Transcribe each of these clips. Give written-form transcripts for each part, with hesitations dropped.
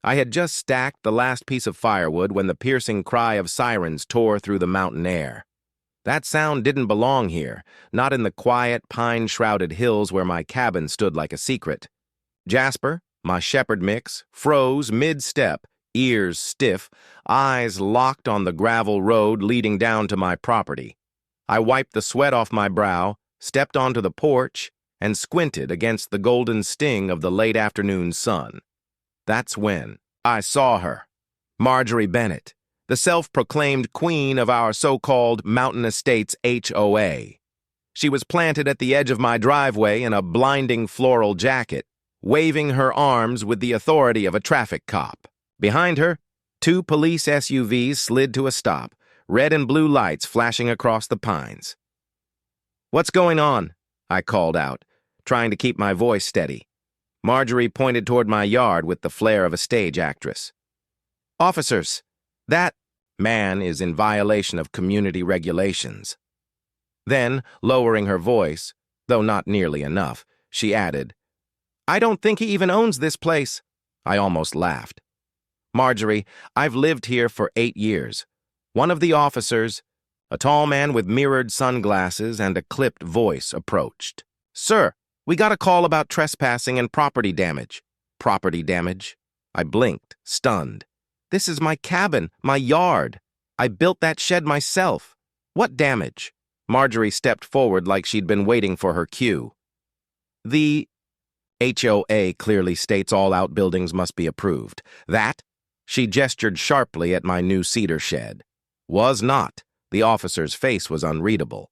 I had just stacked the last piece of firewood when the piercing cry of sirens tore through the mountain air. That sound didn't belong here, not in the quiet, pine-shrouded hills where my cabin stood like a secret. Jasper, my shepherd mix, froze mid-step, ears stiff, eyes locked on the gravel road leading down to my property. I wiped the sweat off my brow, stepped onto the porch, and squinted against the golden sting of the late afternoon sun. That's when I saw her, Marjorie Bennett, the self-proclaimed queen of our so-called Mountain Estates HOA. She was planted at the edge of my driveway in a blinding floral jacket, waving her arms with the authority of a traffic cop. Behind her, 2 police SUVs slid to a stop, red and blue lights flashing across the pines. "What's going on?" I called out, trying to keep my voice steady. Marjorie pointed toward my yard with the flair of a stage actress. "Officers, that man is in violation of community regulations." Then, lowering her voice, though not nearly enough, she added, "I don't think he even owns this place." I almost laughed. "Marjorie, I've lived here for 8 years. One of the officers, a tall man with mirrored sunglasses and a clipped voice, approached. "Sir, we got a call about trespassing and property damage." "Property damage?" I blinked, stunned. "This is my cabin, my yard. I built that shed myself. What damage?" Marjorie stepped forward like she'd been waiting for her cue. "The HOA clearly states all outbuildings must be approved. That," she gestured sharply at my new cedar shed, "was not." The officer's face was unreadable.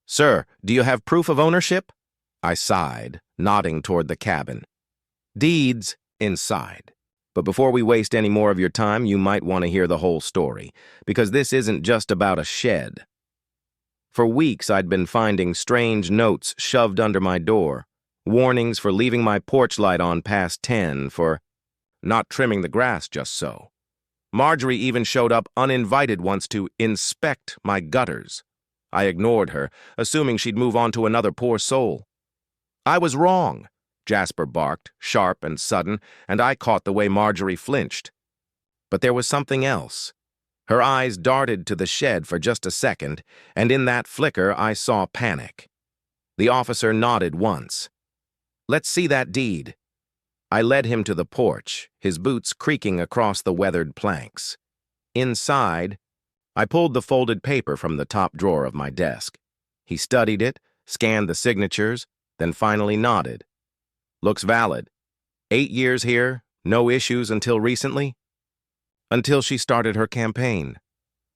"Sir, do you have proof of ownership?" I sighed, nodding toward the cabin. "Deeds inside. But before we waste any more of your time, you might want to hear the whole story, because this isn't just about a shed." For weeks, I'd been finding strange notes shoved under my door, warnings for leaving my porch light on past 10, for not trimming the grass just so. Marjorie even showed up uninvited once to inspect my gutters. I ignored her, assuming she'd move on to another poor soul. "I was wrong," Jasper barked, sharp and sudden, and I caught the way Marjorie flinched. But there was something else. Her eyes darted to the shed for just a second, and in that flicker I saw panic. The officer nodded once. "Let's see that deed." I led him to the porch, his boots creaking across the weathered planks. Inside, I pulled the folded paper from the top drawer of my desk. He studied it, scanned the signatures, then finally nodded. "Looks valid. 8 years here, no issues until recently?" "Until she started her campaign,"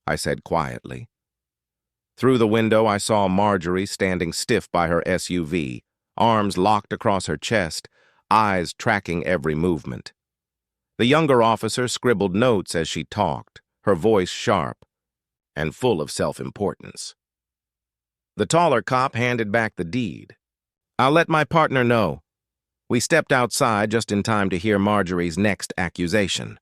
I said quietly. Through the window, I saw Marjorie standing stiff by her SUV, arms locked across her chest, eyes tracking every movement. The younger officer scribbled notes as she talked, her voice sharp and full of self-importance. The taller cop handed back the deed. "I'll let my partner know." We stepped outside just in time to hear Marjorie's next accusation.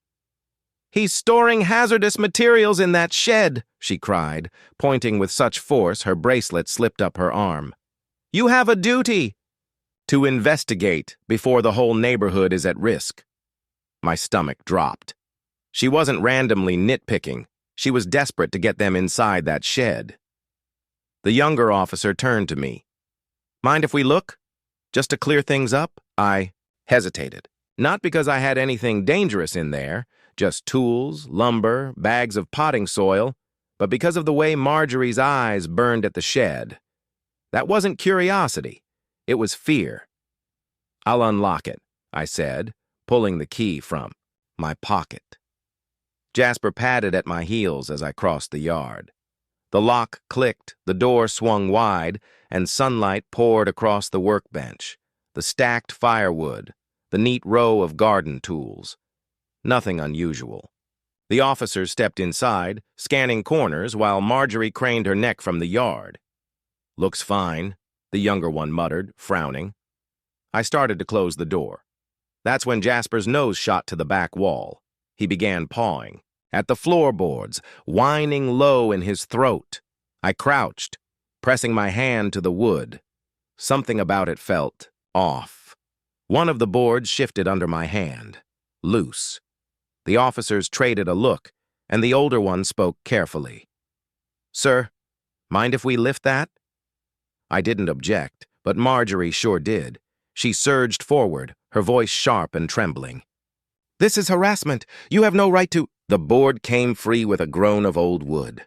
"He's storing hazardous materials in that shed," she cried, pointing with such force her bracelet slipped up her arm. "You have a duty." "To investigate before the whole neighborhood is at risk." My stomach dropped. She wasn't randomly nitpicking. She was desperate to get them inside that shed. The younger officer turned to me. "Mind if we look? Just to clear things up?" I hesitated. Not because I had anything dangerous in there, just tools, lumber, bags of potting soil, but because of the way Marjorie's eyes burned at the shed. That wasn't curiosity. It was fear. "I'll unlock it," I said, pulling the key from my pocket. Jasper patted at my heels as I crossed the yard. The lock clicked, the door swung wide, and sunlight poured across the workbench, the stacked firewood, the neat row of garden tools. Nothing unusual. The officers stepped inside, scanning corners while Marjorie craned her neck from the yard. "Looks fine," the younger one muttered, frowning. I started to close the door. That's when Jasper's nose shot to the back wall. He began pawing at the floorboards, whining low in his throat. I crouched, pressing my hand to the wood. Something about it felt off. One of the boards shifted under my hand, loose. The officers traded a look, and the older one spoke carefully. "Sir, mind if we lift that?" I didn't object, but Marjorie sure did. She surged forward, her voice sharp and trembling. "This is harassment. You have no right to—" The board came free with a groan of old wood.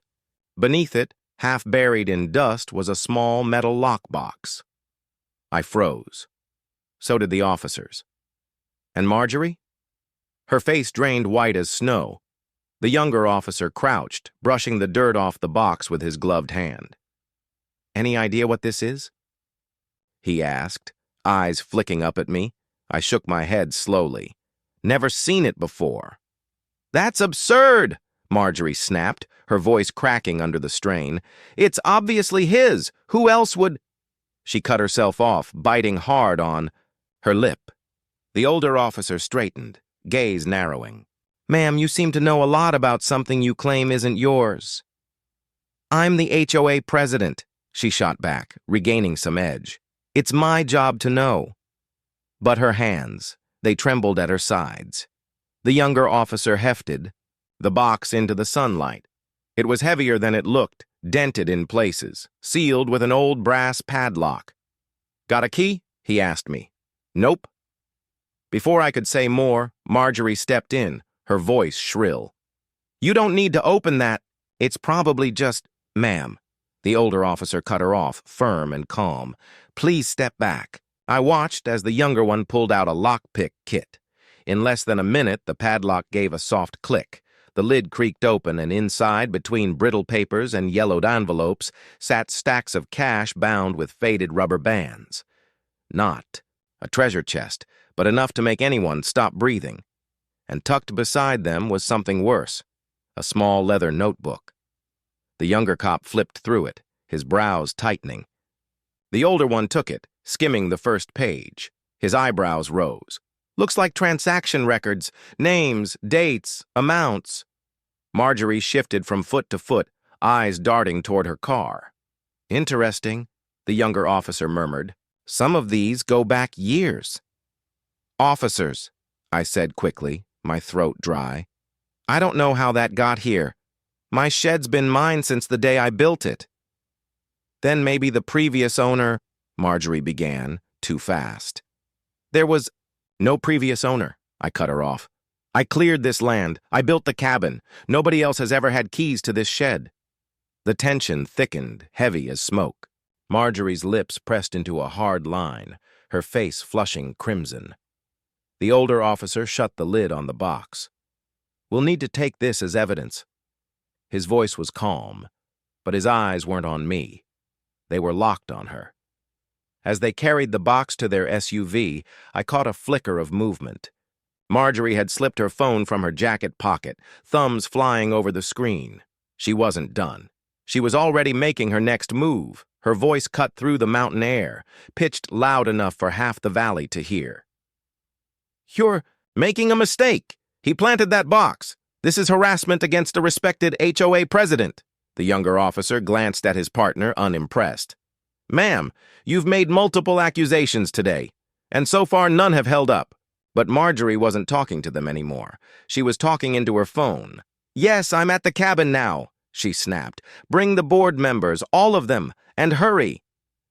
Beneath it, half buried in dust, was a small metal lockbox. I froze. So did the officers. And Marjorie? Her face drained white as snow. The younger officer crouched, brushing the dirt off the box with his gloved hand. "Any idea what this is?" he asked, eyes flicking up at me. I shook my head slowly. "Never seen it before." "That's absurd!" Marjorie snapped, her voice cracking under the strain. "It's obviously his. Who else would—" She cut herself off, biting hard on her lip. The older officer straightened, gaze narrowing. "Ma'am, you seem to know a lot about something you claim isn't yours." "I'm the HOA president," she shot back, regaining some edge. "It's my job to know." But her hands, they trembled at her sides. The younger officer hefted the box into the sunlight. It was heavier than it looked, dented in places, sealed with an old brass padlock. "Got a key?" he asked me. "Nope." Before I could say more, Marjorie stepped in, her voice shrill. "You don't need to open that. It's probably just—" "Ma'am." The older officer cut her off, firm and calm. "Please step back." I watched as the younger one pulled out a lockpick kit. In less than a minute, the padlock gave a soft click. The lid creaked open, and inside, between brittle papers and yellowed envelopes, sat stacks of cash bound with faded rubber bands. Not a treasure chest, but enough to make anyone stop breathing. And tucked beside them was something worse, a small leather notebook. The younger cop flipped through it, his brows tightening. The older one took it, skimming the first page. His eyebrows rose. "Looks like transaction records, names, dates, amounts." Marjorie shifted from foot to foot, eyes darting toward her car. "Interesting," the younger officer murmured. "Some of these go back years." "Officers," I said quickly, my throat dry. "I don't know how that got here. My shed's been mine since the day I built it." "Then maybe the previous owner—" Marjorie began, too fast. "There was no previous owner," I cut her off. "I cleared this land. I built the cabin. Nobody else has ever had keys to this shed." The tension thickened, heavy as smoke. Marjorie's lips pressed into a hard line, her face flushing crimson. The older officer shut the lid on the box. "We'll need to take this as evidence." His voice was calm, but his eyes weren't on me. They were locked on her. As they carried the box to their SUV, I caught a flicker of movement. Marjorie had slipped her phone from her jacket pocket, thumbs flying over the screen. She wasn't done. She was already making her next move. Her voice cut through the mountain air, pitched loud enough for half the valley to hear. "You're making a mistake. He planted that box. This is harassment against a respected HOA president." The younger officer glanced at his partner, unimpressed. "Ma'am, you've made multiple accusations today, and so far none have held up." But Marjorie wasn't talking to them anymore. She was talking into her phone. "Yes, I'm at the cabin now," she snapped. "Bring the board members, all of them, and hurry."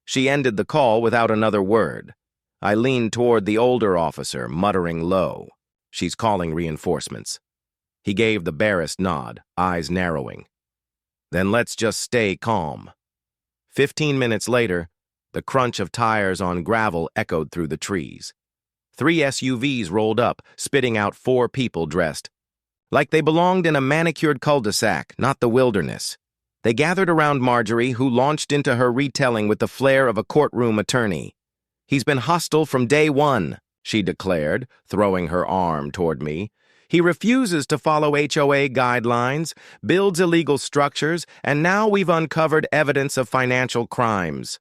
She ended the call without another word. I leaned toward the older officer, muttering low. "She's calling reinforcements." He gave the barest nod, eyes narrowing. "Then let's just stay calm." 15 minutes later, the crunch of tires on gravel echoed through the trees. 3 SUVs rolled up, spitting out 4 people dressed like they belonged in a manicured cul-de-sac, not the wilderness. They gathered around Marjorie, who launched into her retelling with the flair of a courtroom attorney. "He's been hostile from day one," she declared, throwing her arm toward me. "He refuses to follow HOA guidelines, builds illegal structures, and now we've uncovered evidence of financial crimes."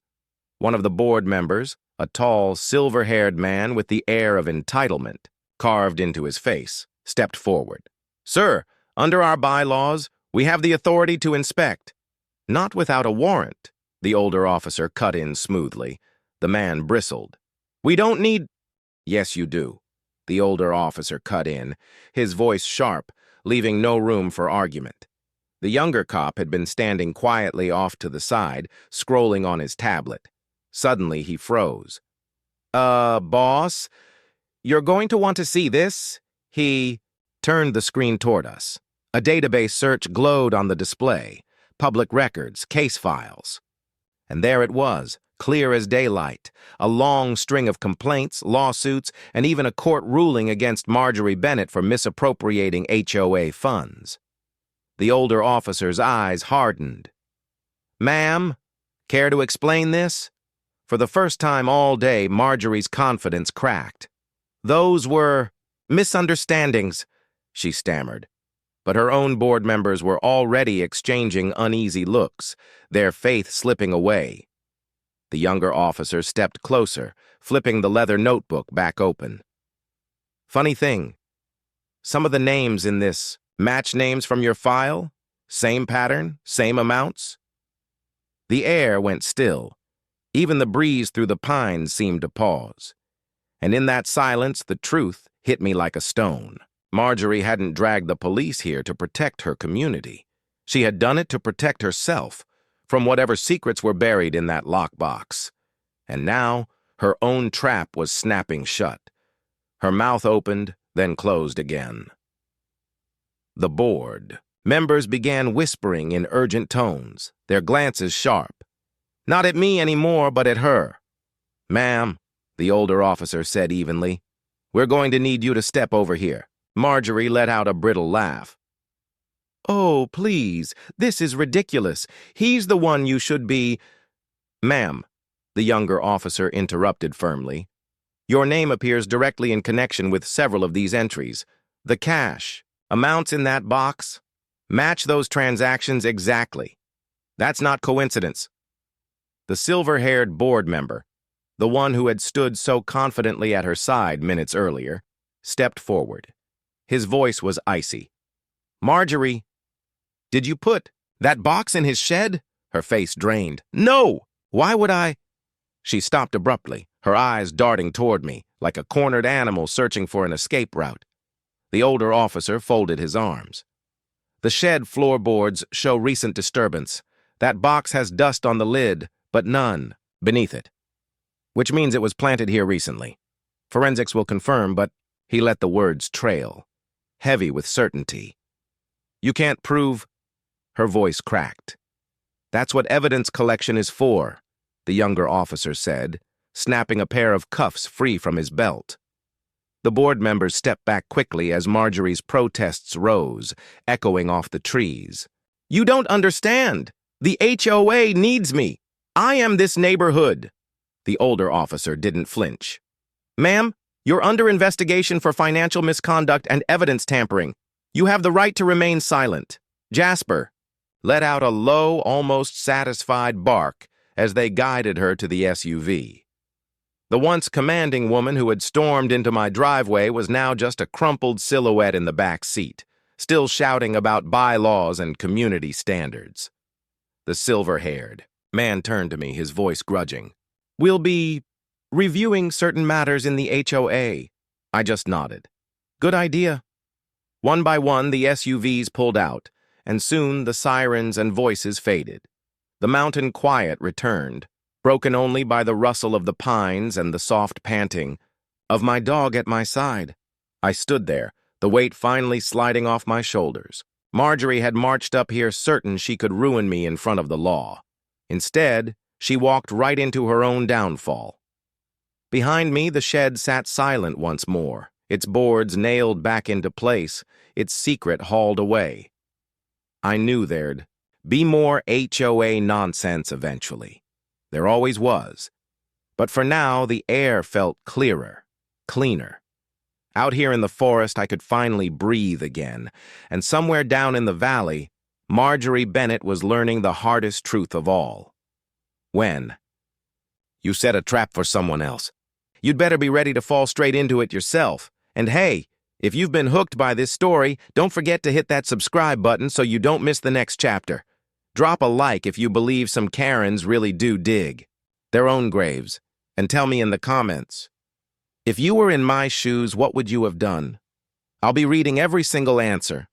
One of the board members, a tall, silver-haired man with the air of entitlement carved into his face, stepped forward. "Sir, under our bylaws, we have the authority to inspect." "Not without a warrant," the older officer cut in smoothly. The man bristled. "We don't need—" "Yes, you do." the older officer cut in, his voice sharp, leaving no room for argument. The younger cop had been standing quietly off to the side, scrolling on his tablet. Suddenly, he froze. Boss? You're going to want to see this?" He turned the screen toward us. A database search glowed on the display. Public records, case files. And there it was, clear as daylight. A long string of complaints, lawsuits, and even a court ruling against Marjorie Bennett for misappropriating HOA funds. The older officer's eyes hardened. "Ma'am, care to explain this?" For the first time all day, Marjorie's confidence cracked. "Those were misunderstandings," she stammered. But her own board members were already exchanging uneasy looks, their faith slipping away. The younger officer stepped closer, flipping the leather notebook back open. "Funny thing, some of the names in this match names from your file? Same pattern, same amounts?" The air went still. Even the breeze through the pines seemed to pause. And in that silence, the truth hit me like a stone. Marjorie hadn't dragged the police here to protect her community. She had done it to protect herself from whatever secrets were buried in that lockbox. And now, her own trap was snapping shut. Her mouth opened, then closed again. The board. Members began whispering in urgent tones, their glances sharp. Not at me anymore, but at her. "Ma'am," the older officer said evenly, "we're going to need you to step over here." Marjorie let out a brittle laugh. "Oh, please, this is ridiculous. He's the one you should be—" "Ma'am," the younger officer interrupted firmly, "your name appears directly in connection with several of these entries. The cash, amounts in that box, match those transactions exactly. That's not coincidence." The silver-haired board member, the one who had stood so confidently at her side minutes earlier, stepped forward. His voice was icy. "Marjorie, did you put that box in his shed?" Her face drained. "No! Why would I—" She stopped abruptly, her eyes darting toward me, like a cornered animal searching for an escape route. The older officer folded his arms. "The shed floorboards show recent disturbance. That box has dust on the lid, but none beneath it. Which means it was planted here recently. Forensics will confirm, but—" He let the words trail, heavy with certainty. "You can't prove—" Her voice cracked. "That's what evidence collection is for," the younger officer said, snapping a pair of cuffs free from his belt. The board members stepped back quickly as Marjorie's protests rose, echoing off the trees. "You don't understand. The HOA needs me. I am this neighborhood." The older officer didn't flinch. "Ma'am, you're under investigation for financial misconduct and evidence tampering. You have the right to remain silent." Jasper let out a low, almost satisfied bark as they guided her to the SUV. The once commanding woman who had stormed into my driveway was now just a crumpled silhouette in the back seat, still shouting about bylaws and community standards. The silver-haired man turned to me, his voice grudging. "We'll be reviewing certain matters in the HOA." I just nodded. "Good idea." One by one, the SUVs pulled out, and soon the sirens and voices faded. The mountain quiet returned, broken only by the rustle of the pines and the soft panting of my dog at my side. I stood there, the weight finally sliding off my shoulders. Marjorie had marched up here certain she could ruin me in front of the law. Instead, she walked right into her own downfall. Behind me, the shed sat silent once more, its boards nailed back into place, its secret hauled away. I knew there'd be more HOA nonsense eventually. There always was. But for now, the air felt clearer, cleaner. Out here in the forest, I could finally breathe again, and somewhere down in the valley, Marjorie Bennett was learning the hardest truth of all. When? "You set a trap for someone else. You'd better be ready to fall straight into it yourself. And hey, if you've been hooked by this story, don't forget to hit that subscribe button so you don't miss the next chapter. Drop a like if you believe some Karens really do dig their own graves, and tell me in the comments, If you were in my shoes, what would you have done? I'll be reading every single answer.